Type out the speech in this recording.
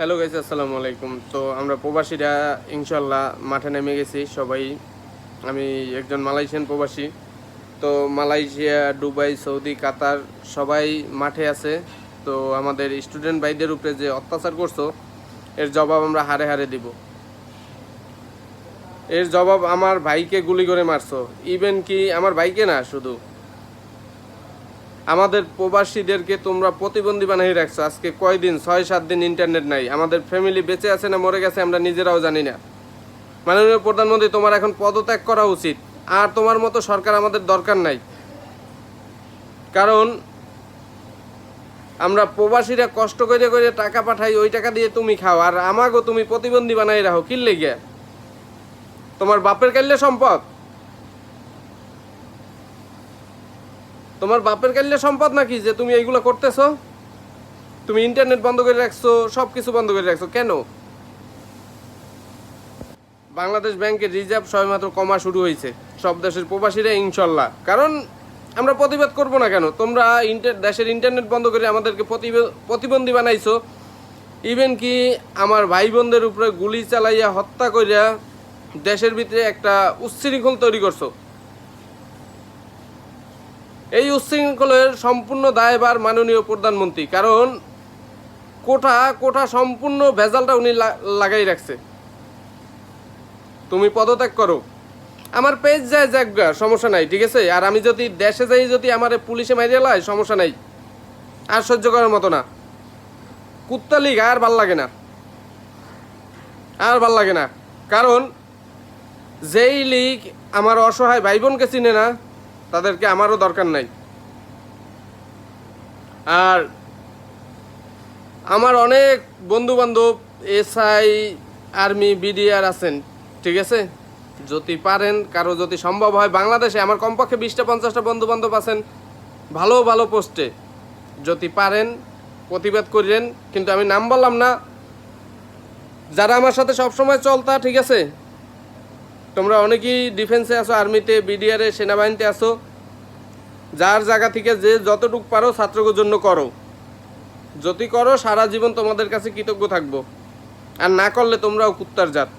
Hello guys, আসসালামু আলাইকুম। তো আমরা প্রবাসীরা ইনশাল্লাহ মাঠে নেমে গেছি সবাই। আমি একজন মালয়েশিয়ান প্রবাসী। তো মালয়েশিয়া, দুবাই, সৌদি, কাতার সবাই মাঠে আছে। তো আমাদের স্টুডেন্ট ভাইদের উপরে যে অত্যাচার করছো, এর জবাব আমরা হারে হারে দিব। এর জবাব আমার ভাইকে গুলি করে মারছো, ইভেন কি আমার ভাইকে না, শুধু আমাদের প্রবাসীদেরকে তোমরা প্রতিবন্ধী বানিয়ে রাখছো। আজকে কয়দিন, 6-7 দিন ইন্টারনেট নাই। আমাদের ফ্যামিলি বেঁচে আছে না মরে গেছে আমরা নিজেরাও জানি না। মাননীয় প্রধানমন্ত্রী, তোমার এখন পদত্যাগ করা উচিত। আর তোমার মতো সরকার আমাদের দরকার নাই। কারণ আমরা প্রবাসীরা কষ্ট করে করে টাকা পাঠাই, ওই টাকা দিয়ে তুমি খাও, আর আমাকেও তুমি প্রতিবন্ধী বানাই রাখো। কি লেগে? তোমার বাপের কাইলে সম্পদ, তোমার বাপের কাইলে সম্পদ নাকি যে তুমি এইগুলো করতেছো? তুমি ইন্টারনেট বন্ধ করে রাখছো, সব কিছু বন্ধ করে রাখছো কেন? বাংলাদেশ ব্যাংকের রিজার্ভ সবেমাত্র কমা শুরু হয়েছে, সব দেশের প্রবাসীরা ইনশাল্লাহ। কারণ আমরা প্রতিবাদ করব না কেন? তোমরা দেশের ইন্টারনেট বন্ধ করে আমাদেরকে প্রতিবন্ধী বানাইছো। ইভেন কি আমার ভাই বোনদের উপরে গুলি চালাইয়া হত্যা করিয়া দেশের ভিতরে একটা উচ্ছৃঙ্খল তৈরি করছো। এই উচ্ছৃঙ্খলের সম্পূর্ণ দায়ভার মাননীয় প্রধানমন্ত্রী। কারণ কোটা কোটা সম্পূর্ণ ভেজালটা উনি লাগাই রাখছে। তুমি পদত্যাগ করো, আমার পেজ যায় যাক, সমস্যা নাই, ঠিক আছে। আর আমি যদি দেশে যাই, যদি আমার পুলিশে মারিয়ে লাই, সমস্যা নাই। আর সহ্য করার মতো না। কুত্তা লীগ আর ভাল লাগে না, আর ভাল লাগে না। কারণ যেই লীগ আমার অসহায় ভাই বোনকে চিনে না, তাদেরকে আমারও দরকার নাই। আর আমার অনেক বন্ধু বান্ধব এসআই, আর্মি, বিডিআর আছেন, ঠিক আছে। যদি পারেন, কারো যদি সম্ভব হয়, বাংলাদেশে আমার কমপক্ষে 20-50টা বন্ধু বান্ধব আছেন ভালো ভালো পোস্টে। যদি পারেন প্রতিবাদ করিলেন, কিন্তু আমি নাম বললাম না। যারা আমার সাথে সবসময় চলতা, ঠিক আছে, তোমরা অনেকেই ডিফেন্সে আছো, আর্মিতে, বিডিআরে, সেনাবাহিনীতে আছো। যার জায়গা থেকে যে যতটুকু পারো ছাত্রদের জন্য করো। যদি করো, সারা জীবন তোমাদের কাছে কৃতজ্ঞ থাকবো। আর না করলে তোমরাও কুত্তার জাত।